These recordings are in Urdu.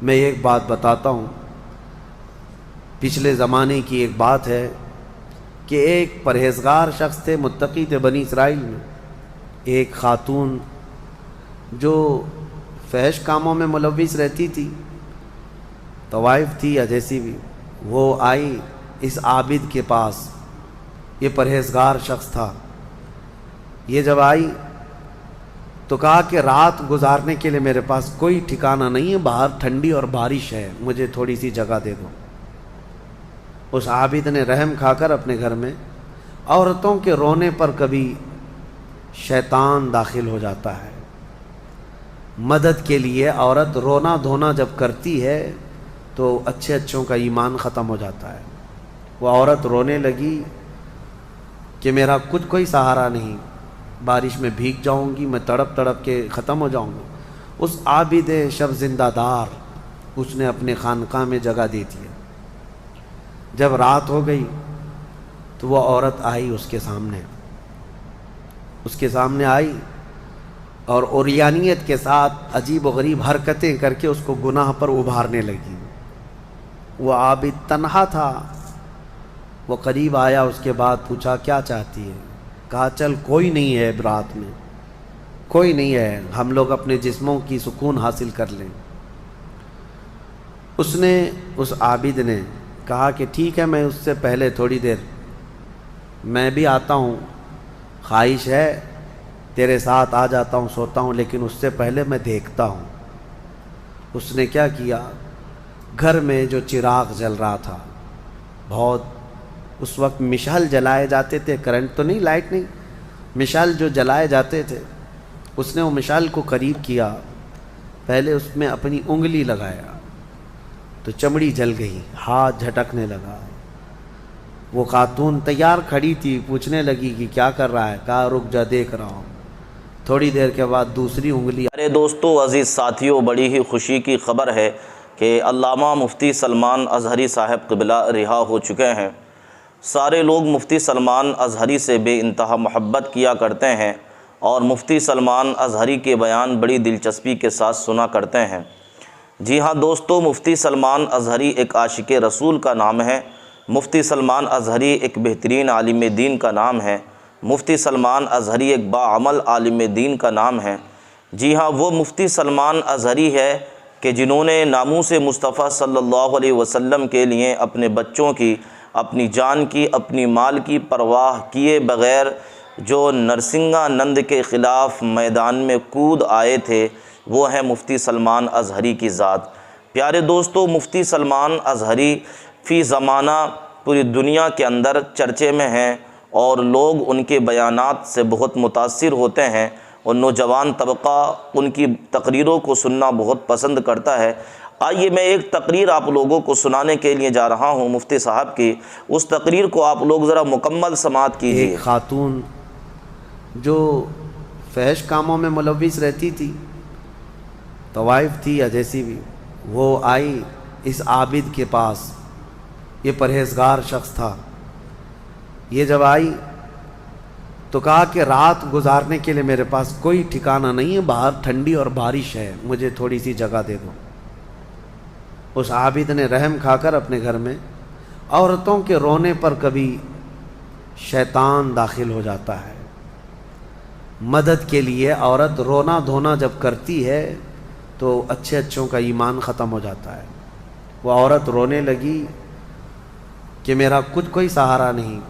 میں ایک بات بتاتا ہوں، پچھلے زمانے کی ایک بات ہے کہ ایک پرہیزگار شخص تھے، متقی تھے بنی اسرائیل میں، ایک خاتون جو فحش کاموں میں ملوث رہتی تھی، طوائف تھی یا جیسی بھی، وہ آئی اس عابد کے پاس، یہ پرہیزگار شخص تھا۔ یہ جب آئی تو کہا کہ رات گزارنے کے لیے میرے پاس کوئی ٹھکانہ نہیں ہے، باہر ٹھنڈی اور بارش ہے، مجھے تھوڑی سی جگہ دے دو۔ اس عابد نے رحم کھا کر اپنے گھر میں عورتوں کے رونے پر کبھی شیطان داخل ہو جاتا ہے۔ مدد کے لیے عورت رونا دھونا جب کرتی ہے تو اچھوں کا ایمان ختم ہو جاتا ہے۔ وہ عورت رونے لگی کہ میرا کچھ کوئی سہارا نہیں، بارش میں بھیگ جاؤں گی، میں تڑپ تڑپ کے ختم ہو جاؤں گی۔ اس عابد شب زندہ دار اس نے اپنے خانقاہ میں جگہ دی تھی۔ جب رات ہو گئی تو وہ عورت آئی اس کے سامنے آئی اور عریانیت کے ساتھ عجیب و غریب حرکتیں کر کے اس کو گناہ پر ابھارنے لگی۔ وہ عابد تنہا تھا، وہ قریب آیا، اس کے بعد پوچھا کیا چاہتی ہے؟ کہا چل کوئی نہیں ہے، رات میں کوئی نہیں ہے، ہم لوگ اپنے جسموں کی سکون حاصل کر لیں۔ اس عابد نے کہا کہ ٹھیک ہے، میں اس سے پہلے تھوڑی دیر میں بھی آتا ہوں، خواہش ہے تیرے ساتھ آ جاتا ہوں، سوتا ہوں، لیکن اس سے پہلے میں دیکھتا ہوں۔ اس نے کیا کیا، گھر میں جو چراغ جل رہا تھا، بہت اس وقت مشعل جلائے جاتے تھے، کرنٹ تو نہیں، لائٹ نہیں، مشعل جو جلائے جاتے تھے، اس نے وہ مشعل کو قریب کیا، پہلے اس میں اپنی انگلی لگایا تو چمڑی جل گئی، ہاتھ جھٹکنے لگا۔ وہ خاتون تیار کھڑی تھی، پوچھنے لگی کہ کیا کر رہا ہے؟ کہا رک جا، دیکھ رہا ہوں۔ تھوڑی دیر کے بعد دوسری انگلی۔ ارے دوستو، عزیز ساتھیوں، بڑی ہی خوشی کی خبر ہے کہ علامہ مفتی سلمان اظہری صاحب قبلہ رہا ہو چکے ہیں۔ سارے لوگ مفتی سلمان اظہری سے بے انتہا محبت کیا کرتے ہیں اور مفتی سلمان اظہری کے بیان بڑی دلچسپی کے ساتھ سنا کرتے ہیں۔ جی ہاں دوستو، مفتی سلمان اظہری ایک عاشق رسول کا نام ہے۔ مفتی سلمان اظہری ایک بہترین عالم دین کا نام ہے۔ مفتی سلمان اظہری ایک باعمل عالم دین کا نام ہے۔ جی ہاں، وہ مفتی سلمان اظہری ہے کہ جنہوں نے ناموس مصطفیٰ صلی اللہ علیہ وسلم کے لیے اپنے بچوں کی، اپنی جان کی، اپنی مال کی پرواہ کیے بغیر جو نرسنگا نند کے خلاف میدان میں کود آئے تھے، وہ ہیں مفتی سلمان اظہری کی ذات۔ پیارے دوستو، مفتی سلمان اظہری فی زمانہ پوری دنیا کے اندر چرچے میں ہیں اور لوگ ان کے بیانات سے بہت متاثر ہوتے ہیں اور نوجوان طبقہ ان کی تقریروں کو سننا بہت پسند کرتا ہے۔ آئیے میں ایک تقریر آپ لوگوں کو سنانے کے لیے جا رہا ہوں مفتی صاحب کی، اس تقریر کو آپ لوگ ذرا مکمل سماعت کیجیے۔ ایک خاتون جو فحش کاموں میں ملوث رہتی تھی، طوائف تھی یا جیسی بھی، وہ آئی اس عابد کے پاس، یہ پرہیزگار شخص تھا۔ یہ جب آئی تو کہا کہ رات گزارنے کے لیے میرے پاس کوئی ٹھکانہ نہیں ہے، باہر ٹھنڈی اور بارش ہے، مجھے تھوڑی سی جگہ دے دو۔ اس عابد نے رحم کھا کر اپنے گھر میں عورتوں کے رونے پر کبھی شیطان داخل ہو جاتا ہے۔ مدد کے لیے عورت رونا دھونا جب کرتی ہے تو اچھوں کا ایمان ختم ہو جاتا ہے۔ وہ عورت رونے لگی کہ میرا کچھ کوئی سہارا نہیں،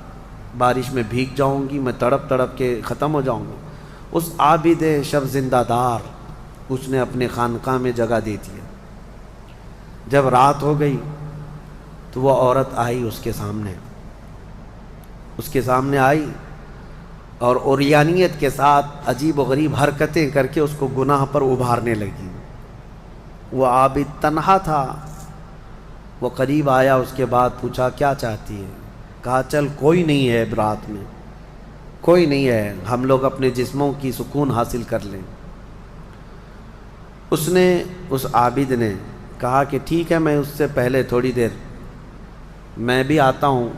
بارش میں بھیگ جاؤں گی، میں تڑپ تڑپ کے ختم ہو جاؤں گی۔ اس عابد شب زندہ دار اس نے اپنے خانقاہ میں جگہ دی تھی۔ جب رات ہو گئی تو وہ عورت آئی اس کے سامنے آئی اور عریانیت کے ساتھ عجیب و غریب حرکتیں کر کے اس کو گناہ پر ابھارنے لگی۔ وہ عابد تنہا تھا، وہ قریب آیا، اس کے بعد پوچھا کیا چاہتی ہے؟ کہا چل کوئی نہیں ہے، رات میں کوئی نہیں ہے، ہم لوگ اپنے جسموں کی سکون حاصل کر لیں۔ اس عابد نے کہا کہ ٹھیک ہے، میں اس سے پہلے تھوڑی دیر میں بھی آتا ہوں،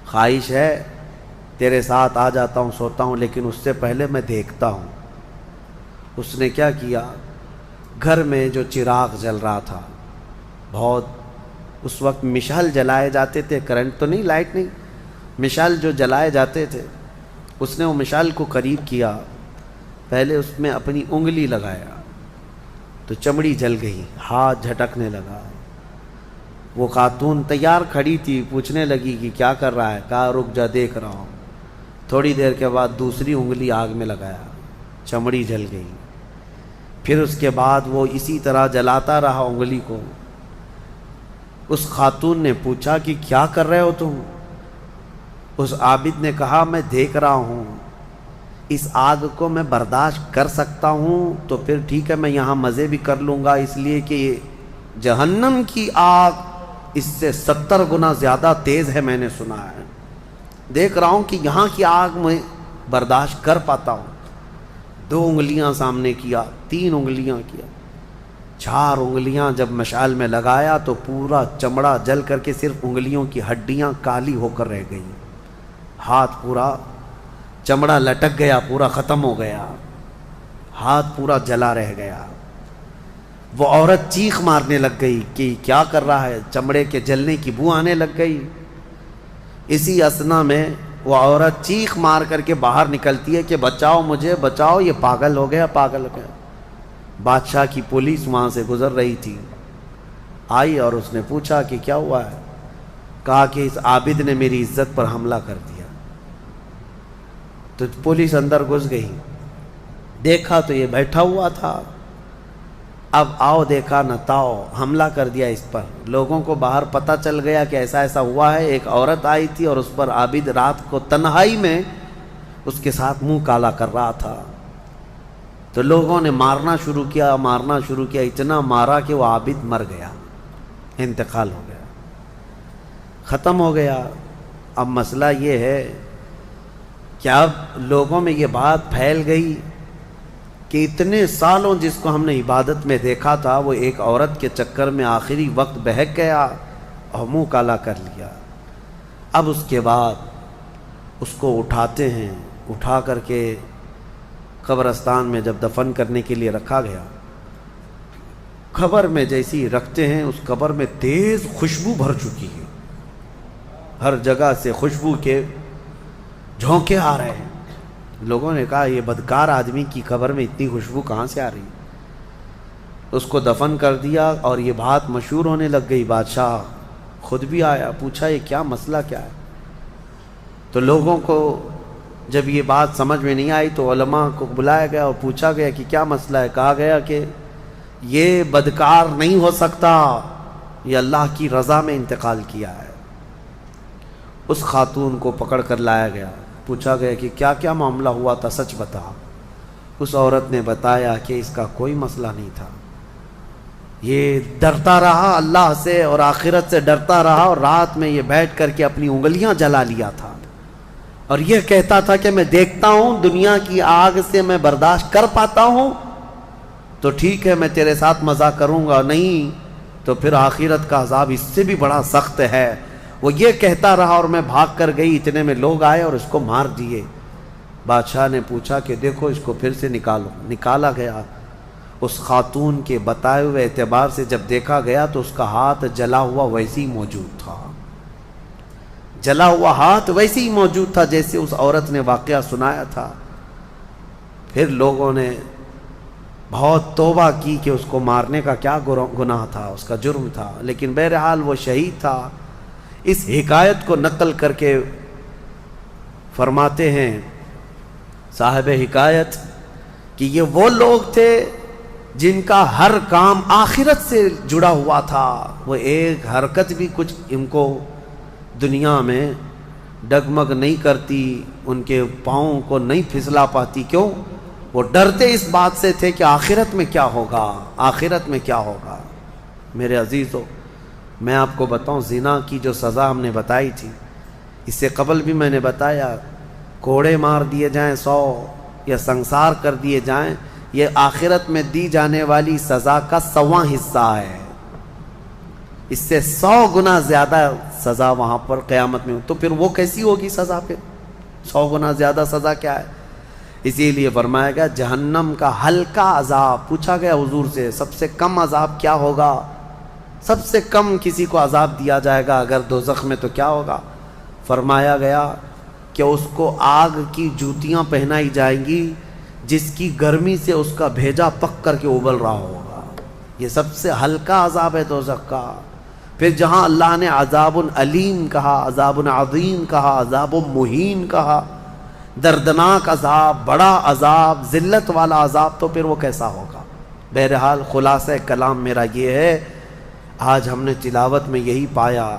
خواہش ہے تیرے ساتھ آ جاتا ہوں، سوتا ہوں، لیکن اس سے پہلے میں دیکھتا ہوں۔ اس نے کیا کیا، گھر میں جو چراغ جل رہا تھا، بہت اس وقت مشعل جلائے جاتے تھے، کرنٹ تو نہیں، لائٹ نہیں، مشعل جو جلائے جاتے تھے، اس نے وہ مشعل کو قریب کیا، پہلے اس میں اپنی انگلی لگایا تو چمڑی جل گئی، ہاتھ جھٹکنے لگا۔ وہ خاتون تیار کھڑی تھی، پوچھنے لگی کہ کیا کر رہا ہے؟ کہا رک جا دیکھ رہا ہوں۔ تھوڑی دیر کے بعد دوسری انگلی آگ میں لگایا، چمڑی جل گئی۔ پھر اس کے بعد وہ اسی طرح جلاتا رہا انگلی کو۔ اس خاتون نے پوچھا کہ کیا کر رہے ہو تم؟ اس عابد نے کہا میں دیکھ رہا ہوں، اس آگ کو میں برداشت کر سکتا ہوں تو پھر ٹھیک ہے، میں یہاں مزے بھی کر لوں گا، اس لیے کہ جہنم کی آگ اس سے 70 گنا زیادہ تیز ہے، میں نے سنا ہے۔ دیکھ رہا ہوں کہ یہاں کی آگ میں برداشت کر پاتا ہوں۔ 2 انگلیاں سامنے کیا، 3 انگلیاں کیا، 4 انگلیاں جب مشعل میں لگایا تو پورا چمڑا جل کر کے صرف انگلیوں کی ہڈیاں کالی ہو کر رہ گئی، ہاتھ پورا چمڑا لٹک گیا، پورا ختم ہو گیا، ہاتھ پورا جلا رہ گیا۔ وہ عورت چیخ مارنے لگ گئی کہ کیا کر رہا ہے، چمڑے کے جلنے کی بو آنے لگ گئی۔ اسی اثنا میں وہ عورت چیخ مار کر کے باہر نکلتی ہے کہ بچاؤ مجھے، بچاؤ، یہ پاگل ہو گیا، پاگل ہو گیا۔ بادشاہ کی پولیس وہاں سے گزر رہی تھی، آئی اور اس نے پوچھا کہ کیا ہوا ہے؟ کہا کہ اس عابد نے میری عزت پر حملہ کر دیا۔ تو پولیس اندر گھس گئی، دیکھا تو یہ بیٹھا ہوا تھا، اب آؤ دیکھا نہ تاؤ، حملہ کر دیا اس پر۔ لوگوں کو باہر پتہ چل گیا کہ ایسا ایسا ہوا ہے، ایک عورت آئی تھی اور اس پر عابد رات کو تنہائی میں اس کے ساتھ منہ کالا کر رہا تھا۔ تو لوگوں نے مارنا شروع کیا، اتنا مارا کہ وہ عابد مر گیا، انتقال ہو گیا، ختم ہو گیا۔ اب مسئلہ یہ ہے کہ اب لوگوں میں یہ بات پھیل گئی کہ اتنے سالوں جس کو ہم نے عبادت میں دیکھا تھا وہ ایک عورت کے چکر میں آخری وقت بہک گیا اور منہ کالا کر لیا۔ اب اس کے بعد اس کو اٹھاتے ہیں، اٹھا کر کے قبرستان میں جب دفن کرنے کے لیے رکھا گیا، قبر میں جیسی رکھتے ہیں اس قبر میں تیز خوشبو بھر چکی ہے، ہر جگہ سے خوشبو کے جھونکے آ رہے ہیں۔ لوگوں نے کہا یہ بدکار آدمی کی قبر میں اتنی خوشبو کہاں سے آ رہی؟ اس کو دفن کر دیا اور یہ بات مشہور ہونے لگ گئی۔ بادشاہ خود بھی آیا، پوچھا یہ کیا مسئلہ کیا ہے؟ تو لوگوں کو جب یہ بات سمجھ میں نہیں آئی تو علماء کو بلایا گیا اور پوچھا گیا کہ کیا مسئلہ ہے؟ کہا گیا کہ یہ بدکار نہیں ہو سکتا، یہ اللہ کی رضا میں انتقال کیا ہے۔ اس خاتون کو پکڑ کر لایا گیا، پوچھا گیا کہ کیا کیا معاملہ ہوا تھا، سچ بتا۔ اس عورت نے بتایا کہ اس کا کوئی مسئلہ نہیں تھا، یہ ڈرتا رہا اللہ سے اور آخرت سے ڈرتا رہا، اور رات میں یہ بیٹھ کر کے اپنی انگلیاں جلا لیا تھا، اور یہ کہتا تھا کہ میں دیکھتا ہوں دنیا کی آگ سے میں برداشت کر پاتا ہوں تو ٹھیک ہے میں تیرے ساتھ مزہ کروں گا، نہیں تو پھر آخرت کا عذاب اس سے بھی بڑا سخت ہے۔ وہ یہ کہتا رہا اور میں بھاگ کر گئی، اتنے میں لوگ آئے اور اس کو مار دیے۔ بادشاہ نے پوچھا کہ دیکھو اس کو پھر سے نکالو، نکالا گیا۔ اس خاتون کے بتائے ہوئے اعتبار سے جب دیکھا گیا تو اس کا ہاتھ جلا ہوا ویسے ہی موجود تھا، جلا ہوا ہاتھ ویسے ہی موجود تھا جیسے اس عورت نے واقعہ سنایا تھا۔ پھر لوگوں نے بہت توبہ کی کہ اس کو مارنے کا کیا گناہ تھا، اس کا جرم تھا، لیکن بہرحال وہ شہید تھا۔ اس حکایت کو نقل کر کے فرماتے ہیں صاحب حکایت کہ یہ وہ لوگ تھے جن کا ہر کام آخرت سے جڑا ہوا تھا، وہ ایک حرکت بھی کچھ ان کو دنیا میں ڈگمگ نہیں کرتی، ان کے پاؤں کو نہیں پھسلا پاتی۔ کیوں؟ وہ ڈرتے اس بات سے تھے کہ آخرت میں کیا ہوگا، آخرت میں کیا ہوگا۔ میرے عزیزو، میں آپ کو بتاؤں زنا کی جو سزا ہم نے بتائی تھی، اس سے قبل بھی میں نے بتایا کوڑے مار دیے جائیں 100 یا سنسار کر دیے جائیں، یہ آخرت میں دی جانے والی سزا کا 100واں حصہ ہے، اس سے 100 گنا زیادہ سزا وہاں پر قیامت میں۔ تو پھر وہ کیسی ہوگی سزا؟ پھر 100 گنا زیادہ سزا کیا ہے؟ اسی لیے فرمایا گیا جہنم کا ہلکا عذاب۔ پوچھا گیا حضور سے سب سے کم عذاب کیا ہوگا؟ سب سے کم کسی کو عذاب دیا جائے گا اگر دوزخ میں تو کیا ہوگا؟ فرمایا گیا کہ اس کو آگ کی جوتیاں پہنائی جائیں گی جس کی گرمی سے اس کا بھیجا پک کر کے ابل رہا ہوگا۔ یہ سب سے ہلکا عذاب ہے دوزخ کا۔ پھر جہاں اللہ نے عذاب علیم کہا، عذاب عظیم کہا، عذاب مہین کہا، دردناک عذاب، بڑا عذاب، ذلت والا عذاب، تو پھر وہ کیسا ہوگا؟ بہرحال خلاصہ کلام میرا یہ ہے، آج ہم نے تلاوت میں یہی پایا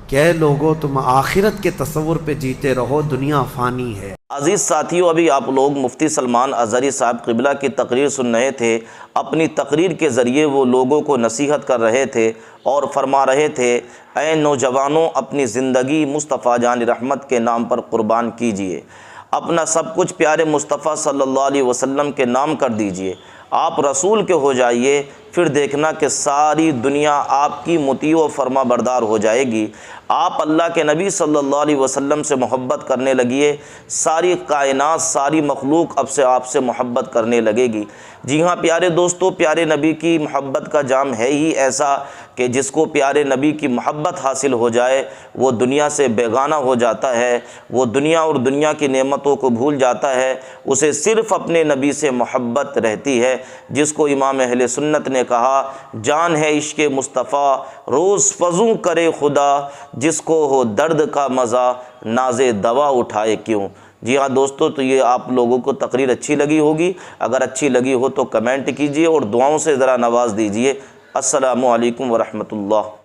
کہ اے لوگو تم آخرت کے تصور پہ جیتے رہو، دنیا فانی ہے۔ عزیز ساتھیوں، ابھی آپ لوگ مفتی سلمان اظہری صاحب قبلہ کی تقریر سن رہے تھے۔ اپنی تقریر کے ذریعے وہ لوگوں کو نصیحت کر رہے تھے اور فرما رہے تھے، اے نوجوانوں، اپنی زندگی مصطفیٰ جان رحمت کے نام پر قربان کیجئے، اپنا سب کچھ پیارے مصطفیٰ صلی اللہ علیہ وسلم کے نام کر دیجئے، آپ رسول کے ہو جائیے، پھر دیکھنا کہ ساری دنیا آپ کی مطیع و فرما بردار ہو جائے گی۔ آپ اللہ کے نبی صلی اللہ علیہ وسلم سے محبت کرنے لگیے، ساری کائنات، ساری مخلوق اب سے آپ سے محبت کرنے لگے گی۔ جی ہاں پیارے دوستو، پیارے نبی کی محبت کا جام ہے ہی ایسا کہ جس کو پیارے نبی کی محبت حاصل ہو جائے وہ دنیا سے بیگانہ ہو جاتا ہے، وہ دنیا اور دنیا کی نعمتوں کو بھول جاتا ہے، اسے صرف اپنے نبی سے محبت رہتی ہے، جس کو امام اہل سنت نے کہا، جان ہے عشق مصطفیٰ روز فزوں کرے خدا، جس کو ہو درد کا مزہ ناز دوا اٹھائے کیوں۔ جی ہاں دوستو، تو یہ آپ لوگوں کو تقریر اچھی لگی ہوگی، اگر اچھی لگی ہو تو کمنٹ کیجئے اور دعاؤں سے ذرا نواز دیجئے۔ السلام علیکم ورحمۃ اللہ۔